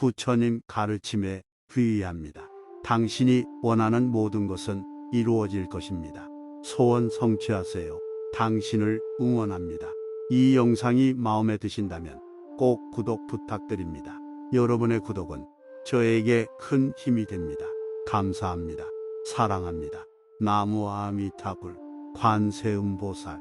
부처님 가르침에 귀의합니다. 당신이 원하는 모든 것은 이루어질 것입니다. 소원 성취하세요. 당신을 응원합니다. 이 영상이 마음에 드신다면 꼭 구독 부탁드립니다. 여러분의 구독은 저에게 큰 힘이 됩니다. 감사합니다. 사랑합니다. 나무 아미타불 관세음보살.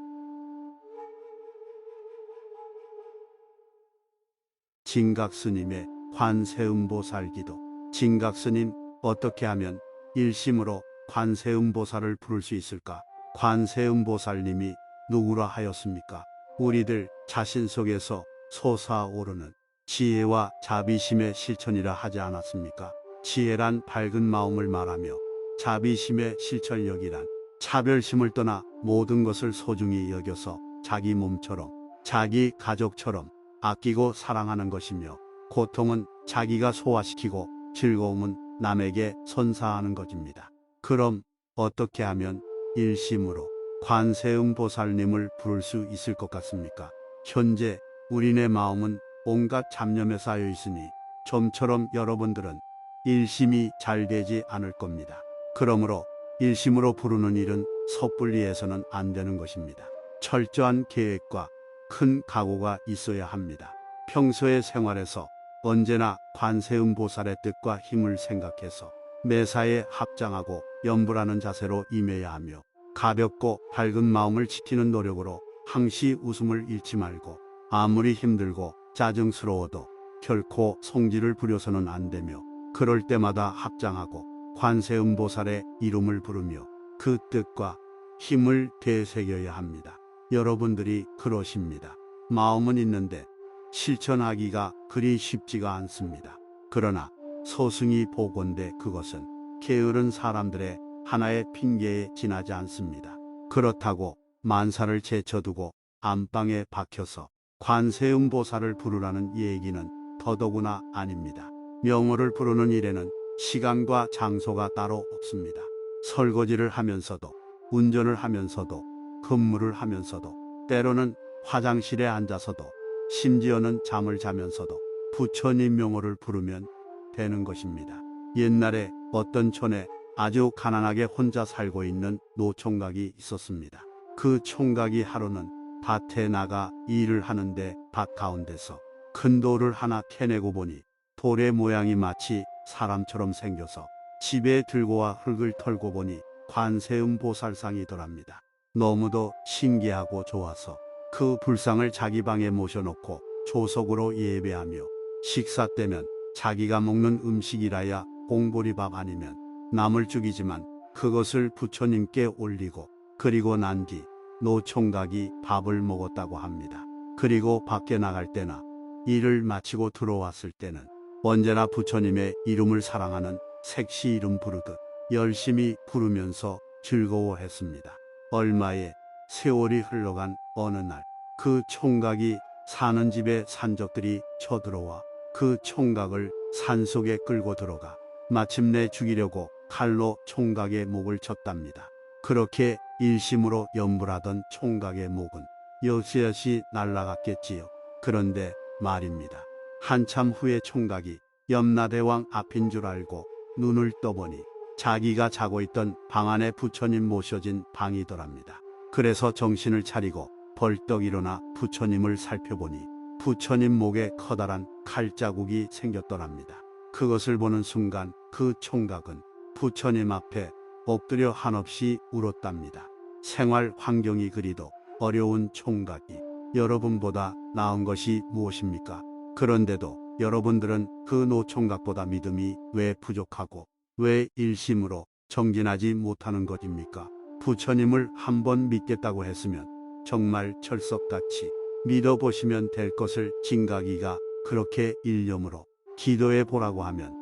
진각스님의 관세음보살 기도. 진각스님, 어떻게 하면 일심으로 관세음보살을 부를 수 있을까? 관세음보살님이 누구라 하였습니까? 우리들 자신 속에서 솟아오르는 지혜와 자비심의 실천이라 하지 않았습니까? 지혜란 밝은 마음을 말하며 자비심의 실천력이란 차별심을 떠나 모든 것을 소중히 여겨서 자기 몸처럼 자기 가족처럼 아끼고 사랑하는 것이며, 고통은 자기가 소화시키고 즐거움은 남에게 선사하는 것입니다. 그럼 어떻게 하면 일심으로 관세음보살님을 부를 수 있을 것 같습니까? 현재 우리네 마음은 온갖 잡념에 쌓여 있으니 좀처럼 여러분들은 일심이 잘 되지 않을 겁니다. 그러므로 일심으로 부르는 일은 섣불리 해서는 안 되는 것입니다. 철저한 계획과 큰 각오가 있어야 합니다. 평소의 생활에서 언제나 관세음보살의 뜻과 힘을 생각해서 매사에 합장하고 염불하는 자세로 임해야 하며, 가볍고 밝은 마음을 지키는 노력으로 항시 웃음을 잃지 말고, 아무리 힘들고 짜증스러워도 결코 성질을 부려서는 안 되며, 그럴 때마다 합장하고 관세음보살의 이름을 부르며 그 뜻과 힘을 되새겨야 합니다. 여러분들이 그러십니다. 마음은 있는데 실천하기가 그리 쉽지가 않습니다. 그러나 소승이 보건대 그것은 게으른 사람들의 하나의 핑계에 지나지 않습니다. 그렇다고 만사를 제쳐두고 안방에 박혀서 관세음보살을 부르라는 얘기는 더더구나 아닙니다. 명호를 부르는 일에는 시간과 장소가 따로 없습니다. 설거지를 하면서도, 운전을 하면서도, 근무를 하면서도, 때로는 화장실에 앉아서도, 심지어는 잠을 자면서도 부처님 명호를 부르면 되는 것입니다. 옛날에 어떤 촌에 아주 가난하게 혼자 살고 있는 노총각이 있었습니다. 그 총각이 하루는 밭에 나가 일을 하는데 밭 가운데서 큰 돌을 하나 캐내고 보니 돌의 모양이 마치 사람처럼 생겨서 집에 들고 와 흙을 털고 보니 관세음보살상이더랍니다. 너무도 신기하고 좋아서 그 불상을 자기 방에 모셔놓고 조석으로 예배하며, 식사 때면 자기가 먹는 음식이라야 공보리밥 아니면 나물죽이지만 그것을 부처님께 올리고, 그리고 난 뒤 노총각이 밥을 먹었다고 합니다. 그리고 밖에 나갈 때나 일을 마치고 들어왔을 때는 언제나 부처님의 이름을 사랑하는 색시 이름 부르듯 열심히 부르면서 즐거워했습니다. 얼마의 세월이 흘러간 어느 날, 그 총각이 사는 집에 산적들이 쳐들어와 그 총각을 산속에 끌고 들어가 마침내 죽이려고 칼로 총각의 목을 쳤답니다. 그렇게 일심으로 염불하던 총각의 목은 여시여시 날아갔겠지요. 그런데 말입니다. 한참 후에 총각이 염라대왕 앞인 줄 알고 눈을 떠보니 자기가 자고 있던 방 안에 부처님 모셔진 방이더랍니다. 그래서 정신을 차리고 벌떡 일어나 부처님을 살펴보니 부처님 목에 커다란 칼자국이 생겼더랍니다. 그것을 보는 순간 그 총각은 부처님 앞에 엎드려 한없이 울었답니다. 생활 환경이 그리도 어려운 총각이 여러분보다 나은 것이 무엇입니까? 그런데도 여러분들은 그 노총각보다 믿음이 왜 부족하고 왜 일심으로 정진하지 못하는 것입니까? 부처님을 한번 믿겠다고 했으면 정말 철석같이 믿어보시면 될 것을 진각이가 그렇게 일념으로 기도해 보라고 하면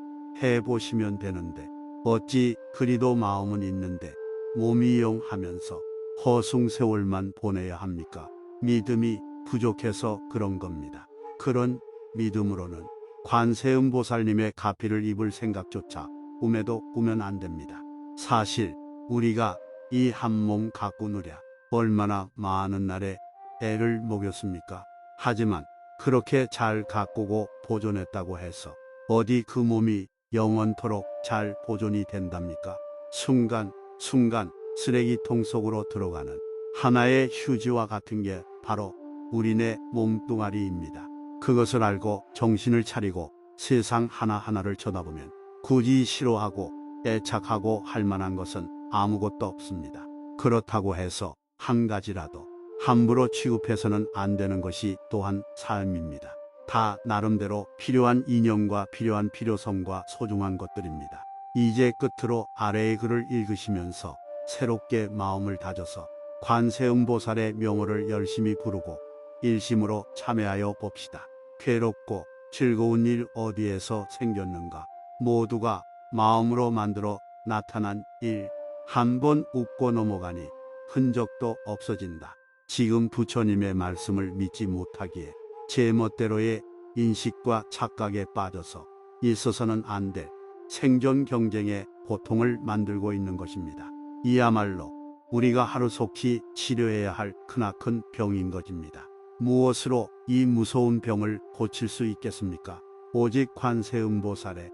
해보시면 되는데, 어찌 그리도 마음은 있는데 몸이 영하면서 허숭세월만 보내야 합니까? 믿음이 부족해서 그런 겁니다. 그런 믿음으로는 관세음보살님의 가피를 입을 생각조차 꿈에도 꾸면 안 됩니다. 사실 우리가 이 한 몸 가꾸느랴 얼마나 많은 날에 애를 먹였습니까? 하지만 그렇게 잘 가꾸고 보존했다고 해서 어디 그 몸이 영원토록 잘 보존이 된답니까? 순간 쓰레기통 속으로 들어가는 하나의 휴지와 같은 게 바로 우리네 몸뚱아리입니다. 그것을 알고 정신을 차리고 세상 하나하나를 쳐다보면 굳이 싫어하고 애착하고 할 만한 것은 아무것도 없습니다. 그렇다고 해서 한 가지라도 함부로 취급해서는 안 되는 것이 또한 삶입니다. 다 나름대로 필요한 인연과 필요한 필요성과 소중한 것들입니다. 이제 끝으로 아래의 글을 읽으시면서 새롭게 마음을 다져서 관세음보살의 명호를 열심히 부르고 일심으로 참여하여 봅시다. 괴롭고 즐거운 일 어디에서 생겼는가? 모두가 마음으로 만들어 나타난 일. 한 번 웃고 넘어가니 흔적도 없어진다. 지금 부처님의 말씀을 믿지 못하기에 제 멋대로의 인식과 착각에 빠져서 있어서는 안 될 생존 경쟁의 고통을 만들고 있는 것입니다. 이야말로 우리가 하루속히 치료해야 할 크나큰 병인 것입니다. 무엇으로 이 무서운 병을 고칠 수 있겠습니까? 오직 관세음보살의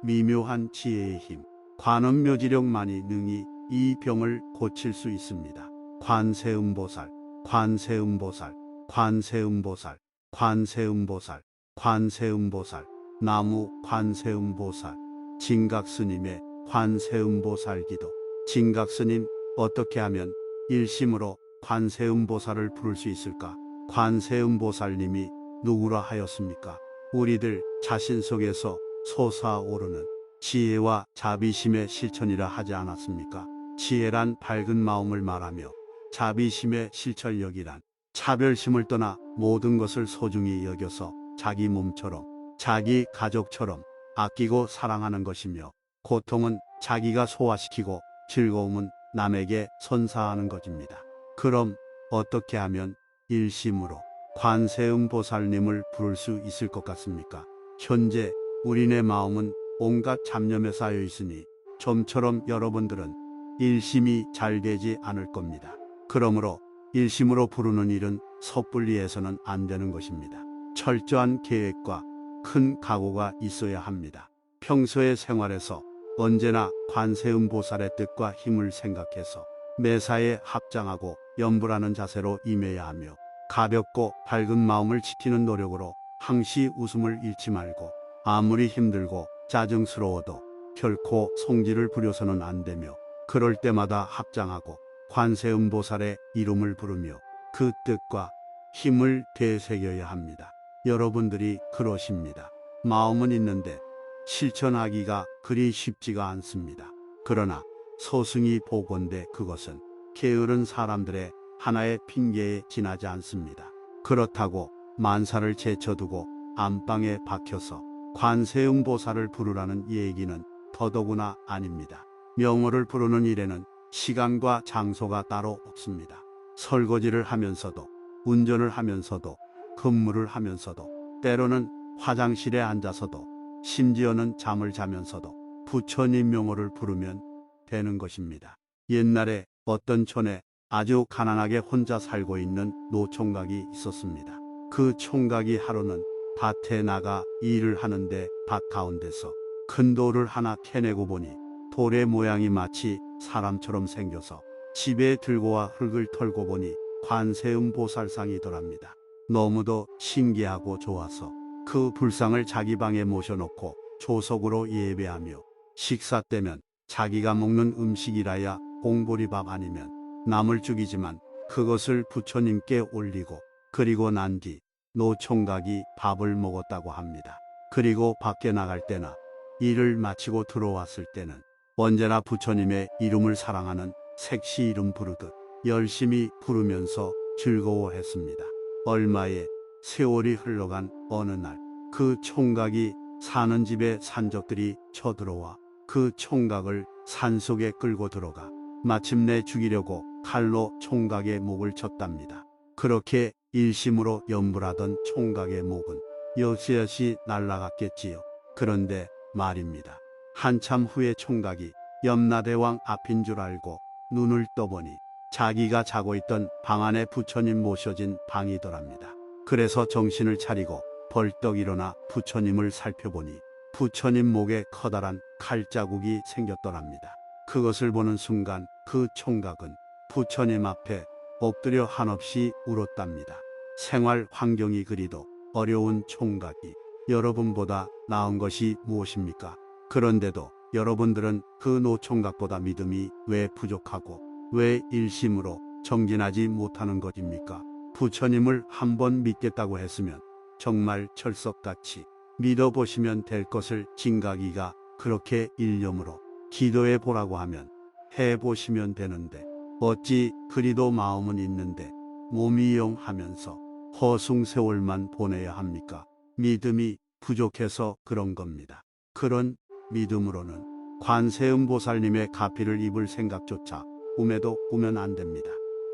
미묘한 지혜의 힘, 관음묘지력만이 능히 이 병을 고칠 수 있습니다. 관세음보살, 관세음보살, 관세음보살, 관세음보살, 관세음보살, 나무 관세음보살, 진각스님의 관세음보살 기도. 진각스님, 어떻게 하면 일심으로 관세음보살을 부를 수 있을까? 관세음보살님이 누구라 하였습니까? 우리들 자신 속에서 솟아오르는 지혜와 자비심의 실천이라 하지 않았습니까? 지혜란 밝은 마음을 말하며 자비심의 실천력이란 차별심을 떠나 모든 것을 소중히 여겨서 자기 몸처럼 자기 가족처럼 아끼고 사랑하는 것이며, 고통은 자기가 소화시키고 즐거움은 남에게 선사하는 것입니다. 그럼 어떻게 하면 일심으로 관세음보살님을 부를 수 있을 것 같습니까? 현재 우리네 마음은 온갖 잡념에 쌓여 있으니 좀처럼 여러분들은 일심이 잘 되지 않을 겁니다. 그러므로 일심으로 부르는 일은 섣불리 해서는 안 되는 것입니다. 철저한 계획과 큰 각오가 있어야 합니다. 평소의 생활에서 언제나 관세음보살의 뜻과 힘을 생각해서 매사에 합장하고 염불하는 자세로 임해야 하며, 가볍고 밝은 마음을 지키는 노력으로 항시 웃음을 잃지 말고, 아무리 힘들고 짜증스러워도 결코 성질을 부려서는 안 되며, 그럴 때마다 합장하고 관세음보살의 이름을 부르며 그 뜻과 힘을 되새겨야 합니다. 여러분들이 그러십니다. 마음은 있는데 실천하기가 그리 쉽지가 않습니다. 그러나 소승이 보건대 그것은 게으른 사람들의 하나의 핑계에 지나지 않습니다. 그렇다고 만사를 제쳐두고 안방에 박혀서 관세음보살을 부르라는 얘기는 더더구나 아닙니다. 명호를 부르는 일에는 시간과 장소가 따로 없습니다. 설거지를 하면서도, 운전을 하면서도, 근무를 하면서도, 때로는 화장실에 앉아서도, 심지어는 잠을 자면서도 부처님 명호를 부르면 되는 것입니다. 옛날에 어떤 촌에 아주 가난하게 혼자 살고 있는 노총각이 있었습니다. 그 총각이 하루는 밭에 나가 일을 하는데 밭 가운데서 큰 돌을 하나 캐내고 보니 돌의 모양이 마치 사람처럼 생겨서 집에 들고 와 흙을 털고 보니 관세음보살상이더랍니다. 너무도 신기하고 좋아서 그 불상을 자기 방에 모셔놓고 조석으로 예배하며, 식사 때면 자기가 먹는 음식이라야 공보리밥 아니면 남을 죽이지만 그것을 부처님께 올리고, 그리고 난 뒤 노총각이 밥을 먹었다고 합니다. 그리고 밖에 나갈 때나 일을 마치고 들어왔을 때는 언제나 부처님의 이름을 사랑하는 색시 이름 부르듯 열심히 부르면서 즐거워했습니다. 얼마의 세월이 흘러간 어느 날, 그 총각이 사는 집에 산적들이 쳐들어와 그 총각을 산속에 끌고 들어가 마침내 죽이려고 칼로 총각의 목을 쳤답니다. 그렇게 일심으로 염불하던 총각의 목은 여시여시 날아갔겠지요. 그런데 말입니다. 한참 후에 총각이 염라대왕 앞인 줄 알고 눈을 떠보니 자기가 자고 있던 방 안에 부처님 모셔진 방이더랍니다. 그래서 정신을 차리고 벌떡 일어나 부처님을 살펴보니 부처님 목에 커다란 칼자국이 생겼더랍니다. 그것을 보는 순간 그 총각은 부처님 앞에 엎드려 한없이 울었답니다. 생활 환경이 그리도 어려운 총각이 여러분보다 나은 것이 무엇입니까? 그런데도 여러분들은 그 노총각보다 믿음이 왜 부족하고 왜 일심으로 정진하지 못하는 것입니까? 부처님을 한번 믿겠다고 했으면 정말 철석같이 믿어보시면 될 것을 진각이가 그렇게 일념으로 기도해 보라고 하면 해보시면 되는데 어찌 그리도 마음은 있는데 몸이 영하면서 허숭세월만 보내야 합니까? 믿음이 부족해서 그런 겁니다. 그런 믿음으로는 관세음보살님의 가피를 입을 생각조차 꿈에도 꾸면 안 됩니다.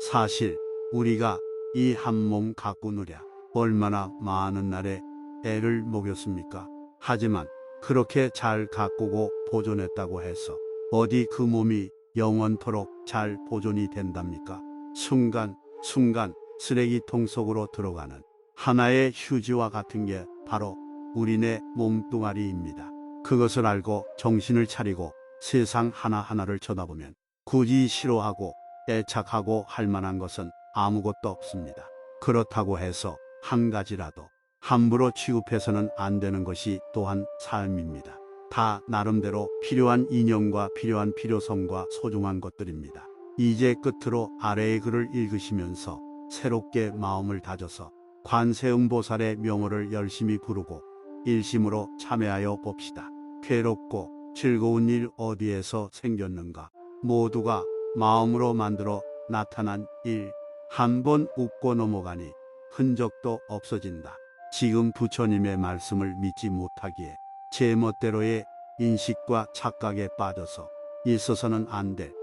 사실 우리가 이 한 몸 가꾸느랴 얼마나 많은 날에 애를 먹였습니까? 하지만 그렇게 잘 가꾸고 보존했다고 해서 어디 그 몸이 영원토록 잘 보존이 된답니까? 순간순간 쓰레기통 속으로 들어가는 하나의 휴지와 같은 게 바로 우리네 몸뚱아리입니다. 그것을 알고 정신을 차리고 세상 하나하나를 쳐다보면 굳이 싫어하고 애착하고 할 만한 것은 아무것도 없습니다. 그렇다고 해서 한 가지라도 함부로 취급해서는 안 되는 것이 또한 삶입니다. 다 나름대로 필요한 인연과 필요한 필요성과 소중한 것들입니다. 이제 끝으로 아래의 글을 읽으시면서 새롭게 마음을 다져서 관세음보살의 명호를 열심히 부르고 일심으로 참여하여 봅시다. 괴롭고 즐거운 일 어디에서 생겼는가? 모두가 마음으로 만들어 나타난 일. 한 번 웃고 넘어가니 흔적도 없어진다. 지금 부처님의 말씀을 믿지 못하기에 제 멋대로의 인식과 착각에 빠져서 있어서는 안 될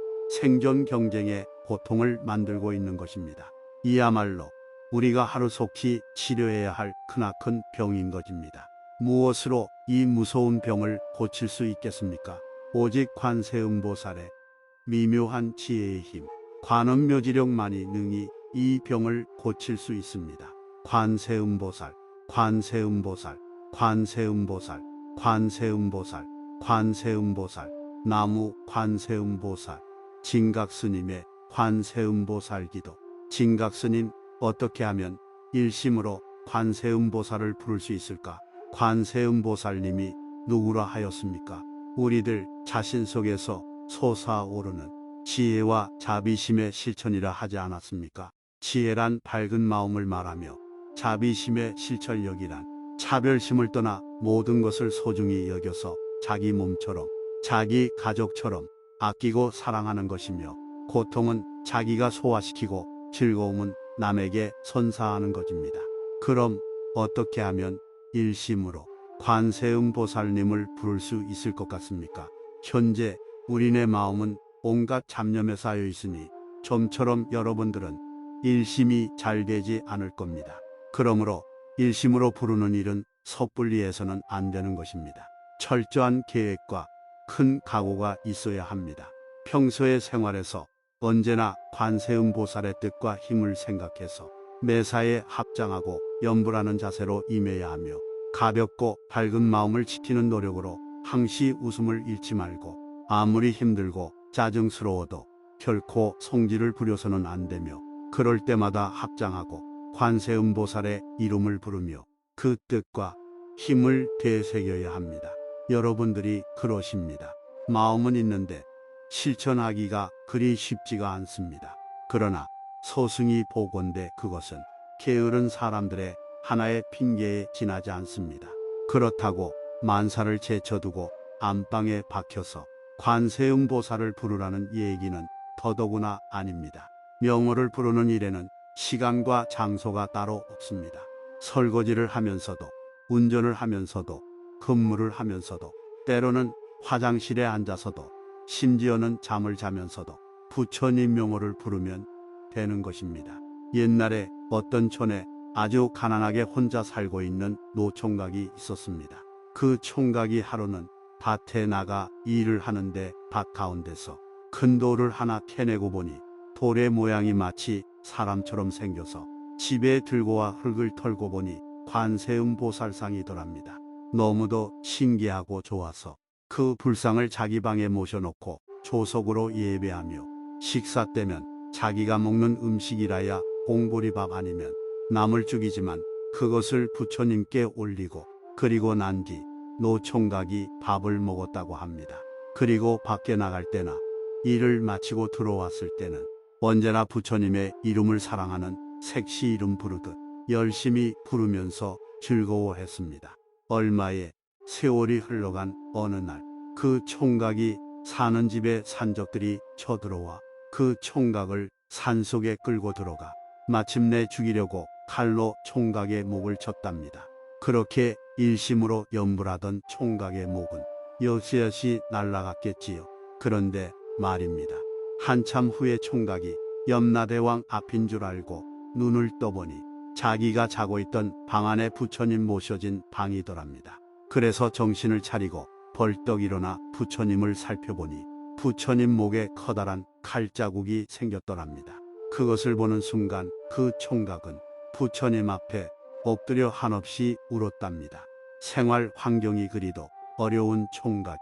생존 경쟁의 고통을 만들고 있는 것입니다. 이야말로 우리가 하루속히 치료해야 할 크나큰 병인 것입니다. 무엇으로 이 무서운 병을 고칠 수 있겠습니까? 오직 관세음보살의 미묘한 지혜의 힘, 관음묘지력만이 능히 이 병을 고칠 수 있습니다. 관세음보살, 관세음보살, 관세음보살, 관세음보살, 관세음보살, 나무 관세음보살. 진각스님의 관세음보살 기도. 진각스님, 어떻게 하면 일심으로 관세음보살을 부를 수 있을까? 관세음보살님이 누구라 하였습니까? 우리들 자신 속에서 솟아오르는 지혜와 자비심의 실천이라 하지 않았습니까? 지혜란 밝은 마음을 말하며 자비심의 실천력이란 차별심을 떠나 모든 것을 소중히 여겨서 자기 몸처럼 자기 가족처럼 아끼고 사랑하는 것이며, 고통은 자기가 소화시키고 즐거움은 남에게 선사하는 것입니다. 그럼 어떻게 하면 일심으로 관세음보살님을 부를 수 있을 것 같습니까? 현재 우리네 마음은 온갖 잡념에 쌓여 있으니 좀처럼 여러분들은 일심이 잘 되지 않을 겁니다. 그러므로 일심으로 부르는 일은 섣불리 해서는 안 되는 것입니다. 철저한 계획과 큰 각오가 있어야 합니다. 평소의 생활에서 언제나 관세음보살의 뜻과 힘을 생각해서 매사에 합장하고 염불하는 자세로 임해야 하며, 가볍고 밝은 마음을 지키는 노력으로 항시 웃음을 잃지 말고, 아무리 힘들고 짜증스러워도 결코 성질을 부려서는 안 되며, 그럴 때마다 합장하고 관세음보살의 이름을 부르며 그 뜻과 힘을 되새겨야 합니다. 여러분들이 그러십니다. 마음은 있는데 실천하기가 그리 쉽지가 않습니다. 그러나 소승이 보건대 그것은 게으른 사람들의 하나의 핑계에 지나지 않습니다. 그렇다고 만사를 제쳐두고 안방에 박혀서 관세음보살을 부르라는 얘기는 더더구나 아닙니다. 명호를 부르는 일에는 시간과 장소가 따로 없습니다. 설거지를 하면서도, 운전을 하면서도, 근무를 하면서도, 때로는 화장실에 앉아서도, 심지어는 잠을 자면서도 부처님 명호를 부르면 되는 것입니다. 옛날에 어떤 촌에 아주 가난하게 혼자 살고 있는 노총각이 있었습니다. 그 총각이 하루는 밭에 나가 일을 하는데 밭 가운데서 큰 돌을 하나 캐내고 보니 돌의 모양이 마치 사람처럼 생겨서 집에 들고 와 흙을 털고 보니 관세음보살상이더랍니다. 너무도 신기하고 좋아서 그 불상을 자기 방에 모셔놓고 조석으로 예배하며 식사 때면 자기가 먹는 음식이라야 공보리밥 아니면 나물죽이지만 그것을 부처님께 올리고 그리고 난 뒤 노총각이 밥을 먹었다고 합니다. 그리고 밖에 나갈 때나 일을 마치고 들어왔을 때는 언제나 부처님의 이름을 사랑하는 색시 이름 부르듯 열심히 부르면서 즐거워했습니다. 얼마의 세월이 흘러간 어느 날 그 총각이 사는 집에 산적들이 쳐들어와 그 총각을 산속에 끌고 들어가 마침내 죽이려고 칼로 총각의 목을 쳤답니다. 그렇게 일심으로 염불하던 총각의 목은 여시여시 날아갔겠지요. 그런데 말입니다. 한참 후에 총각이 염라대왕 앞인 줄 알고 눈을 떠보니 자기가 자고 있던 방 안에 부처님 모셔진 방이더랍니다. 그래서 정신을 차리고 벌떡 일어나 부처님을 살펴보니 부처님 목에 커다란 칼자국이 생겼더랍니다. 그것을 보는 순간 그 총각은 부처님 앞에 엎드려 한없이 울었답니다. 생활 환경이 그리도 어려운 총각이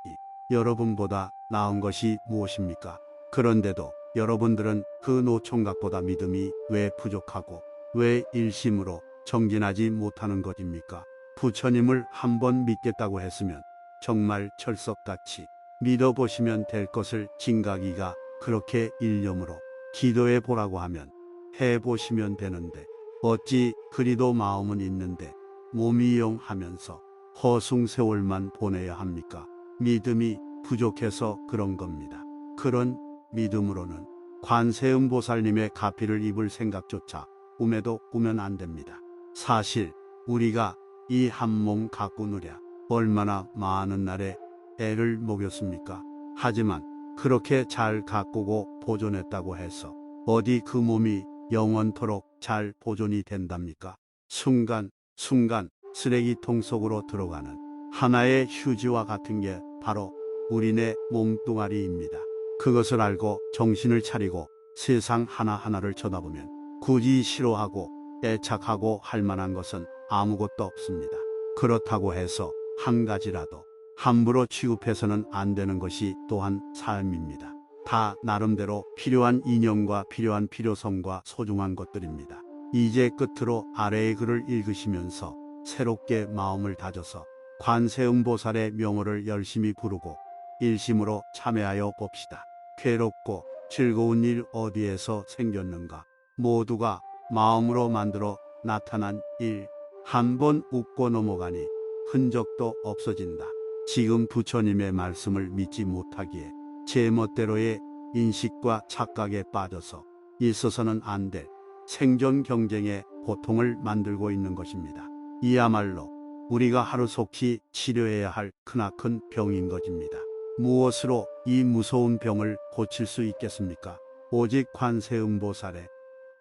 여러분보다 나은 것이 무엇입니까? 그런데도 여러분들은 그 노총각보다 믿음이 왜 부족하고 왜 일심으로 정진하지 못하는 것입니까? 부처님을 한번 믿겠다고 했으면 정말 철석같이 믿어보시면 될 것을 진각이가 그렇게 일념으로 기도해 보라고 하면 해보시면 되는데 어찌 그리도 마음은 있는데 몸이 영하면서 허숭세월만 보내야 합니까? 믿음이 부족해서 그런 겁니다. 그런 믿음으로는 관세음보살님의 가피를 입을 생각조차 꿈에도 꾸면 안 됩니다. 사실 우리가 이 한 몸 갖고 누랴 얼마나 많은 날에 애를 먹였습니까? 하지만 그렇게 잘 가꾸고 보존했다고 해서 어디 그 몸이 영원토록 잘 보존이 된답니까? 순간 쓰레기통 속으로 들어가는 하나의 휴지와 같은 게 바로 우리네 몸뚱아리입니다. 그것을 알고 정신을 차리고 세상 하나하나를 쳐다보면 굳이 싫어하고 애착하고 할 만한 것은 아무것도 없습니다. 그렇다고 해서 한 가지라도 함부로 취급해서는 안 되는 것이 또한 삶입니다. 다 나름대로 필요한 인연과 필요한 필요성과 소중한 것들입니다. 이제 끝으로 아래의 글을 읽으시면서 새롭게 마음을 다져서 관세음보살의 명호를 열심히 부르고 일심으로 참여하여 봅시다. 괴롭고 즐거운 일 어디에서 생겼는가? 모두가 마음으로 만들어 나타난 일. 한번 웃고 넘어가니 흔적도 없어진다. 지금 부처님의 말씀을 믿지 못하기에 제 멋대로의 인식과 착각에 빠져서 있어서는 안 될 생존 경쟁의 고통을 만들고 있는 것입니다. 이야말로 우리가 하루속히 치료해야 할 크나큰 병인 것입니다. 무엇으로 이 무서운 병을 고칠 수 있겠습니까? 오직 관세음보살의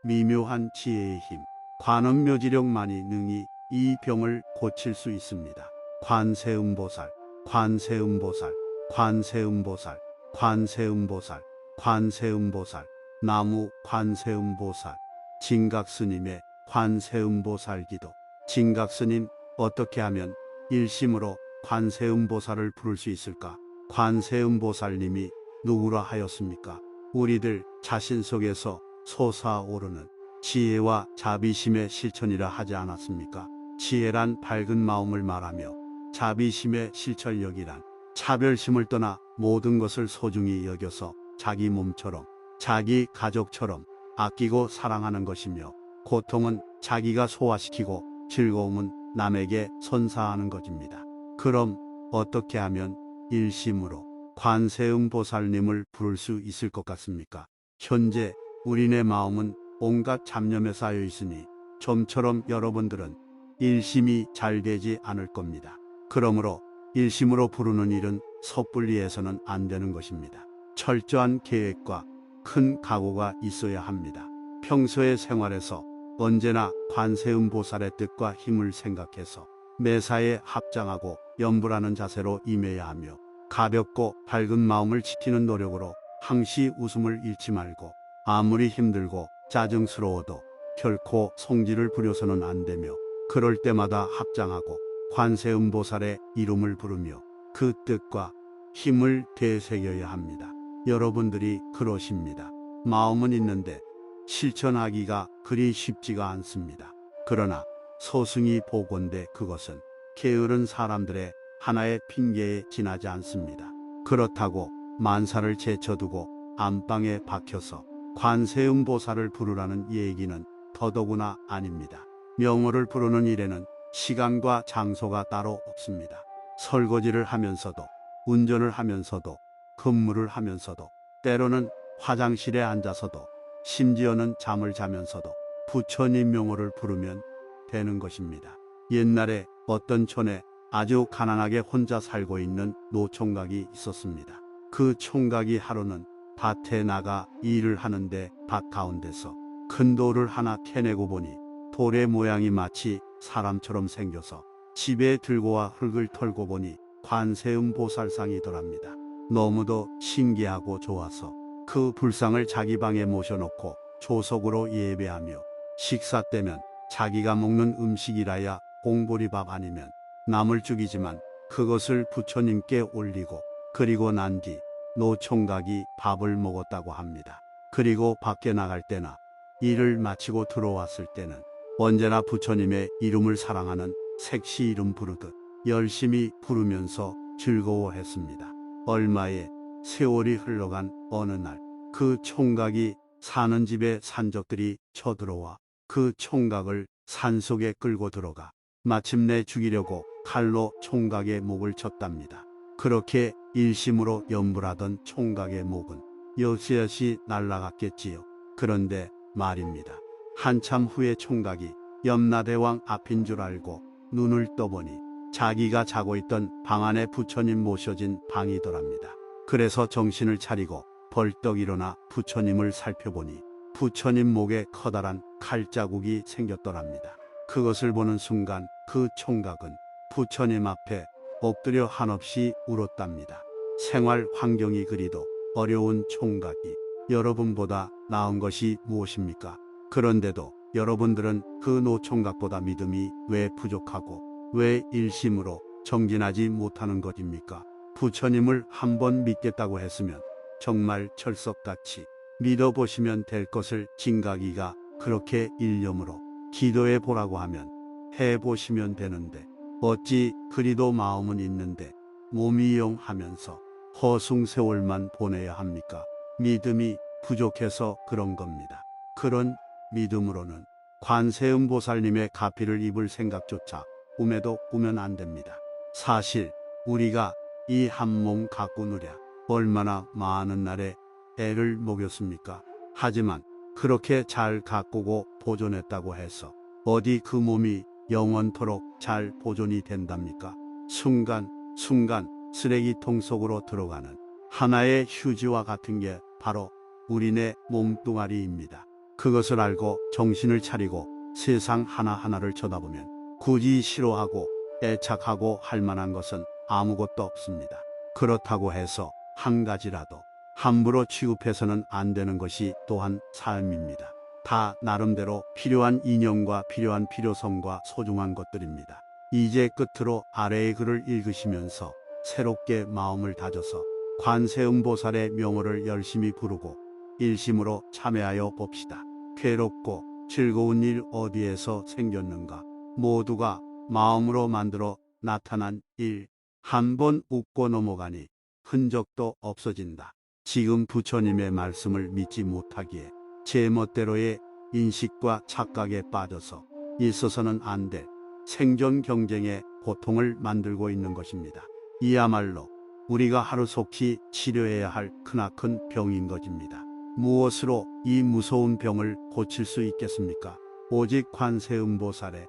미묘한 지혜의 힘, 관음묘지력만이 능히 이 병을 고칠 수 있습니다. 관세음보살, 관세음보살, 관세음보살, 관세음보살, 관세음보살, 나무 관세음보살. 진각스님의 관세음보살 기도. 진각스님, 어떻게 하면 일심으로 관세음보살을 부를 수 있을까? 관세음보살님이 누구라 하였습니까? 우리들 자신 속에서 솟아오르는 지혜와 자비심의 실천이라 하지 않았습니까? 지혜란 밝은 마음을 말하며 자비심의 실천력이란 차별심을 떠나 모든 것을 소중히 여겨서 자기 몸처럼 자기 가족처럼 아끼고 사랑하는 것이며, 고통은 자기가 소화시키고 즐거움은 남에게 선사하는 것입니다. 그럼 어떻게 하면 일심으로 관세음보살님을 부를 수 있을 것 같습니까? 현재 우리네 마음은 온갖 잡념에 쌓여 있으니 좀처럼 여러분들은 일심이 잘 되지 않을 겁니다. 그러므로 일심으로 부르는 일은 섣불리 해서는 안 되는 것입니다. 철저한 계획과 큰 각오가 있어야 합니다. 평소의 생활에서 언제나 관세음보살의 뜻과 힘을 생각해서 매사에 합장하고 염불하는 자세로 임해야 하며, 가볍고 밝은 마음을 지키는 노력으로 항시 웃음을 잃지 말고, 아무리 힘들고 짜증스러워도 결코 성질을 부려서는 안 되며, 그럴 때마다 합장하고 관세음보살의 이름을 부르며 그 뜻과 힘을 되새겨야 합니다. 여러분들이 그러십니다. 마음은 있는데 실천하기가 그리 쉽지가 않습니다. 그러나 소승이 보건대 그것은 게으른 사람들의 하나의 핑계에 지나지 않습니다. 그렇다고 만사를 제쳐두고 안방에 박혀서 관세음보살을 부르라는 얘기는 더더구나 아닙니다. 명호를 부르는 일에는 시간과 장소가 따로 없습니다. 설거지를 하면서도, 운전을 하면서도, 근무를 하면서도, 때로는 화장실에 앉아서도, 심지어는 잠을 자면서도 부처님 명호를 부르면 되는 것입니다. 옛날에 어떤 촌에 아주 가난하게 혼자 살고 있는 노총각이 있었습니다. 그 총각이 하루는 밭에 나가 일을 하는데 밭 가운데서 큰 돌을 하나 캐내고 보니 돌의 모양이 마치 사람처럼 생겨서 집에 들고 와 흙을 털고 보니 관세음보살상이더랍니다. 너무도 신기하고 좋아서 그 불상을 자기 방에 모셔놓고 조석으로 예배하며 식사 때면 자기가 먹는 음식이라야 공보리밥 아니면 나물죽이지만 그것을 부처님께 올리고 그리고 난 뒤 노총각이 밥을 먹었다고 합니다. 그리고 밖에 나갈 때나 일을 마치고 들어왔을 때는 언제나 부처님의 이름을 사랑하는 색시 이름 부르듯 열심히 부르면서 즐거워했습니다. 얼마의 세월이 흘러간 어느 날 그 총각이 사는 집에 산적들이 쳐들어와 그 총각을 산속에 끌고 들어가 마침내 죽이려고 칼로 총각의 목을 쳤답니다. 그렇게 일심으로 염불하던 총각의 목은 여시여시 날아갔겠지요. 그런데 말입니다. 한참 후에 총각이 염라대왕 앞인 줄 알고 눈을 떠보니 자기가 자고 있던 방 안에 부처님 모셔진 방이더랍니다. 그래서 정신을 차리고 벌떡 일어나 부처님을 살펴보니 부처님 목에 커다란 칼자국이 생겼더랍니다. 그것을 보는 순간 그 총각은 부처님 앞에 엎드려 한없이 울었답니다. 생활 환경이 그리도 어려운 총각이 여러분보다 나은 것이 무엇입니까? 그런데도 여러분들은 그 노총각보다 믿음이 왜 부족하고 왜 일심으로 정진하지 못하는 것입니까? 부처님을 한번 믿겠다고 했으면 정말 철석같이 믿어보시면 될 것을 진각이가 그렇게 일념으로 기도해 보라고 하면 해보시면 되는데 어찌 그리도 마음은 있는데 몸이 영하면서 허숭세월만 보내야 합니까? 믿음이 부족해서 그런 겁니다. 그런 믿음으로는 관세음보살님의 가피를 입을 생각조차 꿈에도 꾸면 안 됩니다. 사실 우리가 이 한 몸 갖고 누랴 얼마나 많은 날에 애를 먹였습니까? 하지만 그렇게 잘 가꾸고 보존했다고 해서 어디 그 몸이 영원토록 잘 보존이 된답니까? 순간순간 쓰레기통 속으로 들어가는 하나의 휴지와 같은 게 바로 우리네 몸뚱아리입니다. 그것을 알고 정신을 차리고 세상 하나하나를 쳐다보면 굳이 싫어하고 애착하고 할 만한 것은 아무것도 없습니다. 그렇다고 해서 한 가지라도 함부로 취급해서는 안 되는 것이 또한 삶입니다. 다 나름대로 필요한 인연과 필요한 필요성과 소중한 것들입니다. 이제 끝으로 아래의 글을 읽으시면서 새롭게 마음을 다져서 관세음보살의 명호를 열심히 부르고 일심으로 참여하여 봅시다. 괴롭고 즐거운 일 어디에서 생겼는가? 모두가 마음으로 만들어 나타난 일. 한 번 웃고 넘어가니 흔적도 없어진다. 지금 부처님의 말씀을 믿지 못하기에 제 멋대로의 인식과 착각에 빠져서 있어서는 안 될 생존 경쟁의 고통을 만들고 있는 것입니다. 이야말로 우리가 하루속히 치료해야 할 크나큰 병인 것입니다. 무엇으로 이 무서운 병을 고칠 수 있겠습니까? 오직 관세음보살의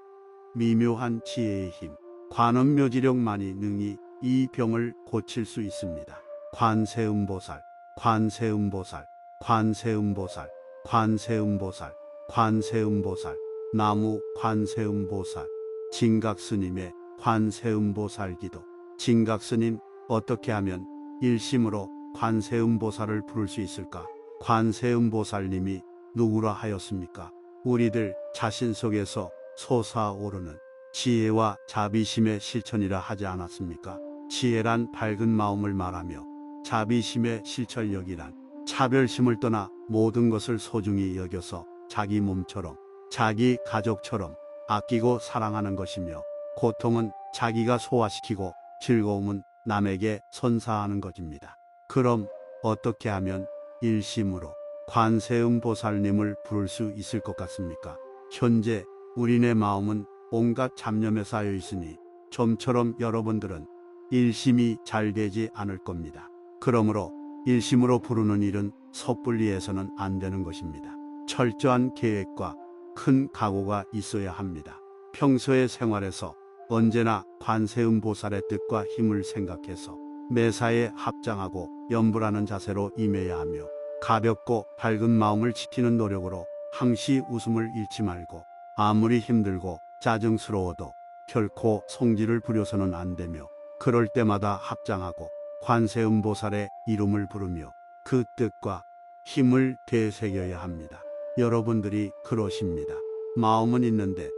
미묘한 지혜의 힘, 관음묘지력만이 능히 이 병을 고칠 수 있습니다. 관세음보살, 관세음보살, 관세음보살, 관세음보살, 관세음보살, 나무 관세음보살. 진각스님의 관세음보살 기도. 진각스님, 어떻게 하면 일심으로 관세음보살을 부를 수 있을까? 관세음보살님이 누구라 하였습니까? 우리들 자신 속에서 솟아오르는 지혜와 자비심의 실천이라 하지 않았습니까? 지혜란 밝은 마음을 말하며 자비심의 실천력이란 차별심을 떠나 모든 것을 소중히 여겨서 자기 몸처럼 자기 가족처럼 아끼고 사랑하는 것이며, 고통은 자기가 소화시키고 즐거움은 남에게 선사하는 것입니다. 그럼 어떻게 하면 일심으로 관세음보살님을 부를 수 있을 것 같습니까? 현재 우리네 마음은 온갖 잡념에 쌓여 있으니 좀처럼 여러분들은 일심이 잘 되지 않을 겁니다. 그러므로 일심으로 부르는 일은 섣불리 해서는 안 되는 것입니다. 철저한 계획과 큰 각오가 있어야 합니다. 평소의 생활에서 언제나 관세음보살의 뜻과 힘을 생각해서 매사에 합장하고 염불하는 자세로 임해야 하며, 가볍고 밝은 마음을 지키는 노력으로 항시 웃음을 잃지 말고, 아무리 힘들고 짜증스러워도 결코 성질을 부려서는 안 되며, 그럴 때마다 합장하고 관세음보살의 이름을 부르며 그 뜻과 힘을 되새겨야 합니다. 여러분들이 그러십니다. 마음은 있는데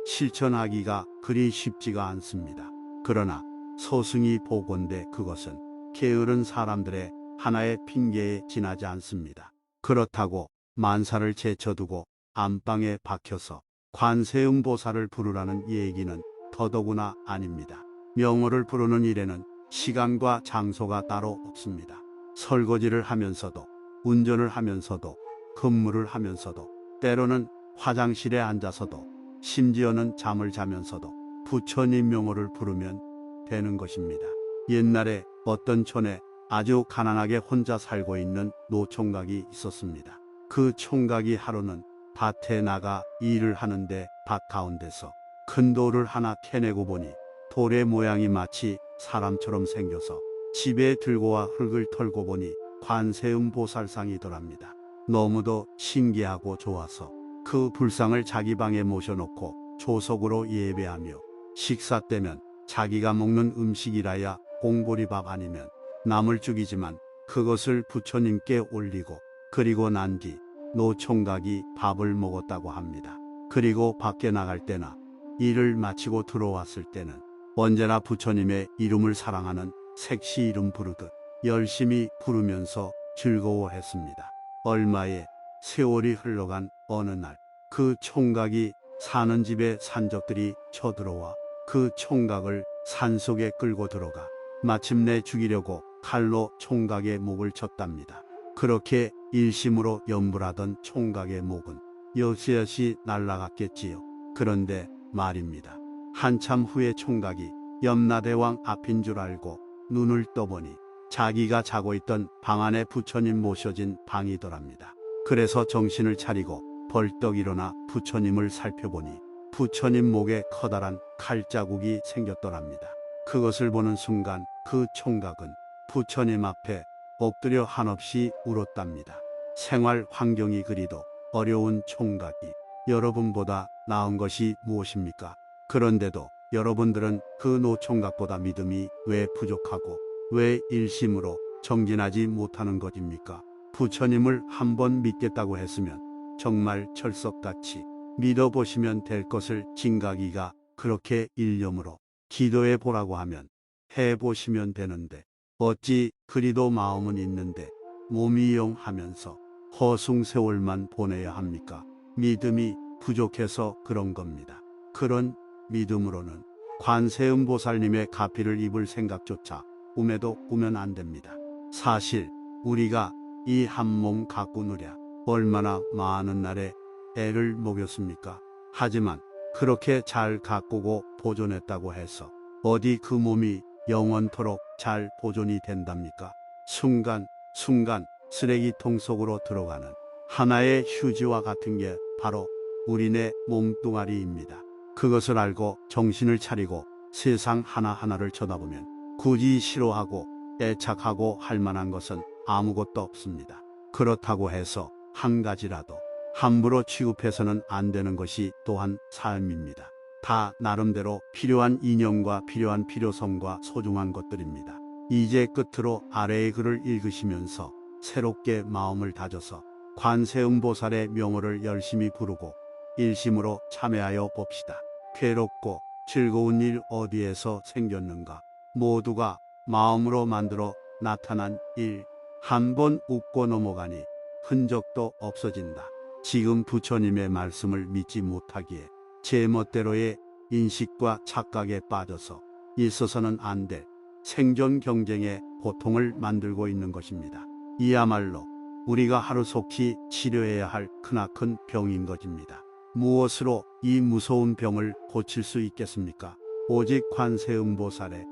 실천하기가 그리 쉽지가 않습니다. 그러나 소승이 보건대 그것은 게으른 사람들의 하나의 핑계에 지나지 않습니다. 그렇다고 만사를 제쳐두고 안방에 박혀서 관세음보살을 부르라는 얘기는 더더구나 아닙니다. 명호를 부르는 일에는 시간과 장소가 따로 없습니다. 설거지를 하면서도, 운전을 하면서도, 근무를 하면서도, 때로는 화장실에 앉아서도, 심지어는 잠을 자면서도 부처님 명호를 부르면 되는 것입니다. 옛날에 어떤 촌에 아주 가난하게 혼자 살고 있는 노총각이 있었습니다. 그 총각이 하루는 밭에 나가 일을 하는데 밭 가운데서 큰 돌을 하나 캐내고 보니 돌의 모양이 마치 사람처럼 생겨서 집에 들고 와 흙을 털고 보니 관세음보살상이더랍니다. 너무도 신기하고 좋아서 그 불상을 자기 방에 모셔놓고 조석으로 예배하며, 식사 때면 자기가 먹는 음식이라야 공보리밥 아니면 나물죽이지만 그것을 부처님께 올리고, 그리고 난 뒤 노총각이 밥을 먹었다고 합니다. 그리고 밖에 나갈 때나 일을 마치고 들어왔을 때는 언제나 부처님의 이름을 사랑하는 색시 이름 부르듯 열심히 부르면서 즐거워했습니다. 얼마의 세월이 흘러간 어느 날, 그 총각이 사는 집에 산적들이 쳐들어와 그 총각을 산속에 끌고 들어가 마침내 죽이려고 칼로 총각의 목을 쳤답니다. 그렇게 일심으로 염불하던 총각의 목은 여시여시 날아갔겠지요. 그런데 말입니다. 한참 후에 총각이 염라대왕 앞인 줄 알고 눈을 떠보니 자기가 자고 있던 방 안에 부처님 모셔진 방이더랍니다. 그래서 정신을 차리고 벌떡 일어나 부처님을 살펴보니 부처님 목에 커다란 칼자국이 생겼더랍니다. 그것을 보는 순간 그 총각은 부처님 앞에 엎드려 한없이 울었답니다. 생활 환경이 그리도 어려운 총각이 여러분보다 나은 것이 무엇입니까? 그런데도 여러분들은 그 노총각보다 믿음이 왜 부족하고 왜 일심으로 정진하지 못하는 것입니까? 부처님을 한번 믿겠다고 했으면 정말 철석같이 믿어보시면 될 것을 진각이가 그렇게 일념으로 기도해 보라고 하면 해보시면 되는데, 어찌 그리도 마음은 있는데 몸이 영하면서 허숭세월만 보내야 합니까? 믿음이 부족해서 그런 겁니다. 그런 믿음으로는 관세음보살님의 가피를 입을 생각조차 꿈에도 꾸면 안 됩니다. 사실 우리가 이 한 몸 가꾸느랴 얼마나 많은 날에 애를 먹였습니까? 하지만 그렇게 잘 가꾸고 보존했다고 해서 어디 그 몸이 영원토록 잘 보존이 된답니까? 순간순간 쓰레기통 속으로 들어가는 하나의 휴지와 같은 게 바로 우리네 몸뚱아리입니다. 그것을 알고 정신을 차리고 세상 하나하나를 쳐다보면 굳이 싫어하고 애착하고 할 만한 것은 아무것도 없습니다. 그렇다고 해서 한 가지라도 함부로 취급해서는 안 되는 것이 또한 삶입니다. 다 나름대로 필요한 이념과 필요한 필요성과 소중한 것들입니다. 이제 끝으로 아래의 글을 읽으시면서 새롭게 마음을 다져서 관세음보살의 명호를 열심히 부르고 일심으로 참여하여 봅시다. 괴롭고 즐거운 일 어디에서 생겼는가? 모두가 마음으로 만들어 나타난 일. 한 번 웃고 넘어가니 흔적도 없어진다. 지금 부처님의 말씀을 믿지 못하기에 제 멋대로의 인식과 착각에 빠져서 있어서는 안 될 생존 경쟁의 고통을 만들고 있는 것입니다. 이야말로 우리가 하루속히 치료해야 할 크나큰 병인 것입니다. 무엇으로 이 무서운 병을 고칠 수 있겠습니까? 오직 관세음보살의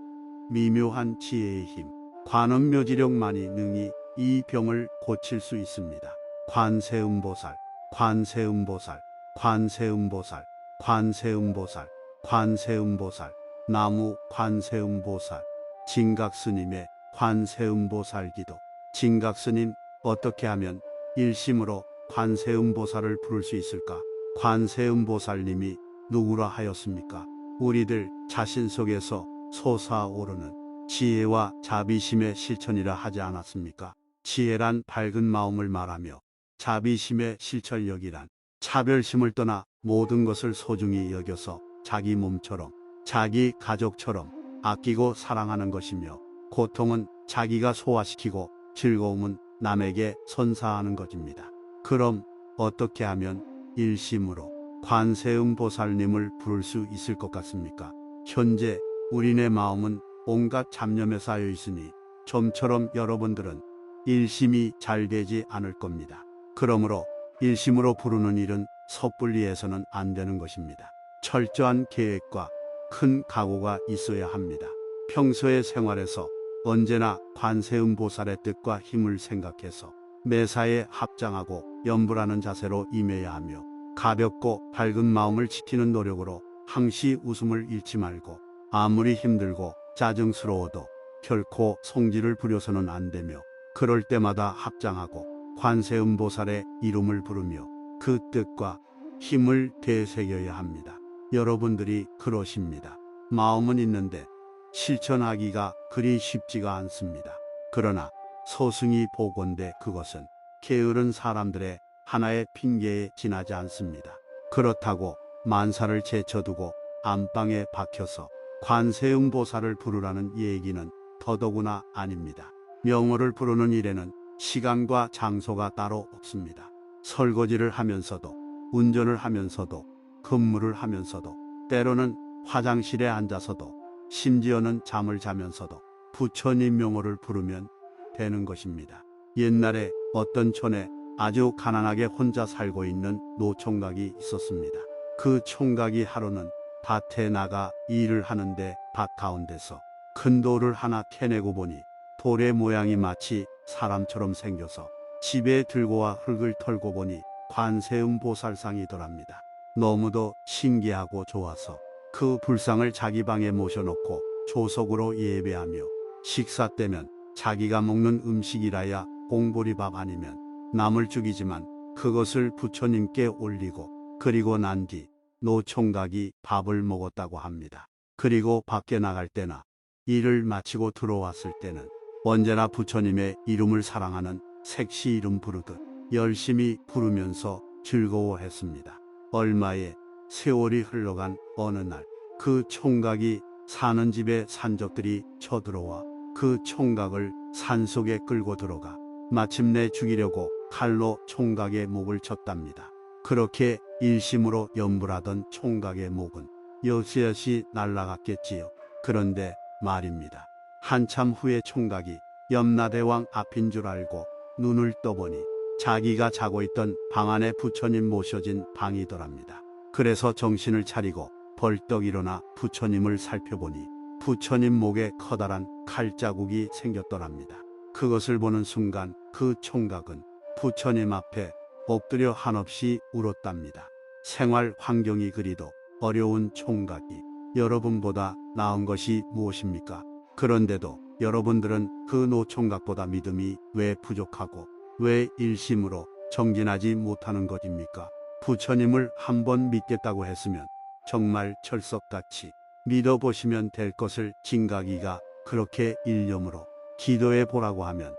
미묘한 지혜의 힘, 관음묘지력만이 능히 이 병을 고칠 수 있습니다. 관세음보살, 관세음보살, 관세음보살, 관세음보살, 관세음보살, 나무 관세음보살. 진각스님의 관세음보살 기도. 진각스님, 어떻게 하면 일심으로 관세음보살을 부를 수 있을까? 관세음보살님이 누구라 하였습니까? 우리들 자신 속에서 솟아오르는 지혜와 자비심의 실천이라 하지 않았습니까? 지혜란 밝은 마음을 말하며 자비심의 실천력이란 차별심을 떠나 모든 것을 소중히 여겨서 자기 몸처럼 자기 가족처럼 아끼고 사랑하는 것이며, 고통은 자기가 소화시키고 즐거움은 남에게 선사하는 것입니다. 그럼 어떻게 하면 일심으로 관세음보살님을 부를 수 있을 것 같습니까? 현재 우리네 마음은 온갖 잡념에 쌓여 있으니 좀처럼 여러분들은 일심이 잘 되지 않을 겁니다. 그러므로 일심으로 부르는 일은 섣불리 해서는 안 되는 것입니다. 철저한 계획과 큰 각오가 있어야 합니다. 평소의 생활에서 언제나 관세음보살의 뜻과 힘을 생각해서 매사에 합장하고 염불하는 자세로 임해야 하며, 가볍고 밝은 마음을 지키는 노력으로 항시 웃음을 잃지 말고, 아무리 힘들고 짜증스러워도 결코 성질을 부려서는 안 되며, 그럴 때마다 합장하고 관세음보살의 이름을 부르며 그 뜻과 힘을 되새겨야 합니다. 여러분들이 그러십니다. 마음은 있는데 실천하기가 그리 쉽지가 않습니다. 그러나 소승이 보건대 그것은 게으른 사람들의 하나의 핑계에 지나지 않습니다. 그렇다고 만사를 제쳐두고 안방에 박혀서 관세음보살을 부르라는 얘기는 더더구나 아닙니다. 명호를 부르는 일에는 시간과 장소가 따로 없습니다. 설거지를 하면서도, 운전을 하면서도, 근무를 하면서도, 때로는 화장실에 앉아서도, 심지어는 잠을 자면서도 부처님 명호를 부르면 되는 것입니다. 옛날에 어떤 촌에 아주 가난하게 혼자 살고 있는 노총각이 있었습니다. 그 총각이 하루는 밭에 나가 일을 하는데 밭 가운데서 큰 돌을 하나 캐내고 보니 돌의 모양이 마치 사람처럼 생겨서 집에 들고 와 흙을 털고 보니 관세음보살상이더랍니다. 너무도 신기하고 좋아서 그 불상을 자기 방에 모셔놓고 조석으로 예배하며, 식사 때면 자기가 먹는 음식이라야 공보리밥 아니면 남을 죽이지만 그것을 부처님께 올리고, 그리고 난 뒤 노총각이 밥을 먹었다고 합니다. 그리고 밖에 나갈 때나 일을 마치고 들어왔을 때는 언제나 부처님의 이름을 사랑하는 색시 이름 부르듯 열심히 부르면서 즐거워했습니다. 얼마의 세월이 흘러간 어느 날, 그 총각이 사는 집에 산적들이 쳐들어와 그 총각을 산속에 끌고 들어가 마침내 죽이려고 칼로 총각의 목을 쳤답니다. 그렇게 일심으로 염불하던 총각의 목은 여시여시 날아갔겠지요. 그런데 말입니다. 한참 후에 총각이 염라대왕 앞인 줄 알고 눈을 떠보니 자기가 자고 있던 방 안에 부처님 모셔진 방이더랍니다. 그래서 정신을 차리고 벌떡 일어나 부처님을 살펴보니 부처님 목에 커다란 칼자국이 생겼더랍니다. 그것을 보는 순간 그 총각은 부처님 앞에 엎드려 한없이 울었답니다. 생활 환경이 그리도 어려운 총각이 여러분보다 나은 것이 무엇입니까? 그런데도 여러분들은 그 노총각보다 믿음이 왜 부족하고 왜 일심으로 정진하지 못하는 것입니까? 부처님을 한번 믿겠다고 했으면 정말 철석같이 믿어보시면 될 것을 진각이가 그렇게 일념으로 기도해 보라고 하면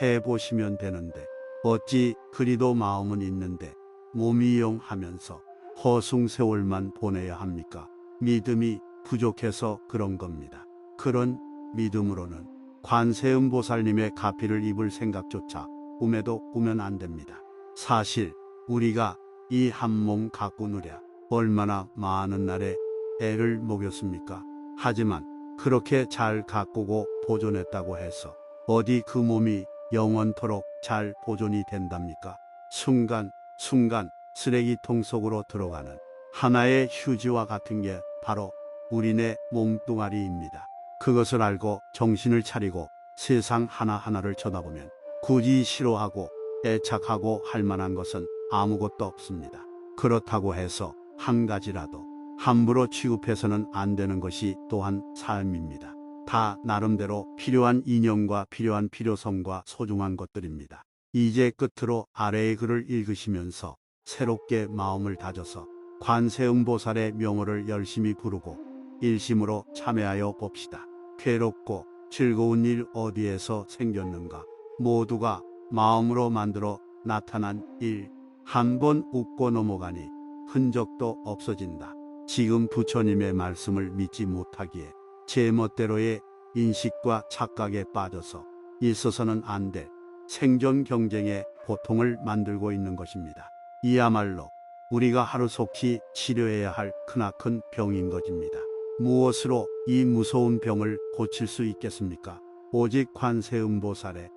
해보시면 되는데, 어찌 그리도 마음은 있는데 몸이 영하면서 허송세월만 보내야 합니까? 믿음이 부족해서 그런 겁니다. 그런 믿음으로는 관세음보살님의 가피를 입을 생각조차 꿈에도 꾸면 안 됩니다. 사실 우리가 이 한 몸 갖고 누랴 얼마나 많은 날에 애를 먹였습니까? 하지만 그렇게 잘 가꾸고 보존했다고 해서 어디 그 몸이 영원토록 잘 보존이 된답니까? 순간순간 쓰레기통 속으로 들어가는 하나의 휴지와 같은 게 바로 우리네 몸뚱아리입니다. 그것을 알고 정신을 차리고 세상 하나하나를 쳐다보면 굳이 싫어하고 애착하고 할 만한 것은 아무것도 없습니다. 그렇다고 해서 한 가지라도 함부로 취급해서는 안 되는 것이 또한 삶입니다. 다 나름대로 필요한 인연과 필요한 필요성과 소중한 것들입니다. 이제 끝으로 아래의 글을 읽으시면서 새롭게 마음을 다져서 관세음보살의 명호를 열심히 부르고 일심으로 참여하여 봅시다. 괴롭고 즐거운 일 어디에서 생겼는가? 모두가 마음으로 만들어 나타난 일. 한 번 웃고 넘어가니 흔적도 없어진다. 지금 부처님의 말씀을 믿지 못하기에 제 멋대로의 인식과 착각에 빠져서 있어서는 안 될 생존 경쟁의 고통을 만들고 있는 것입니다. 이야말로 우리가 하루속히 치료해야 할 크나큰 병인 것입니다. 무엇으로 이 무서운 병을 고칠 수 있겠습니까? 오직 관세음보살의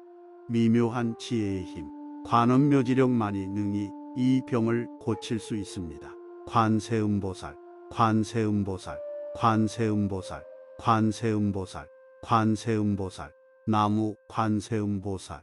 미묘한 지혜의 힘, 관음묘지력만이 능히 이 병을 고칠 수 있습니다. 관세음보살, 관세음보살, 관세음보살, 관세음보살, 관세음보살, 나무 관세음보살.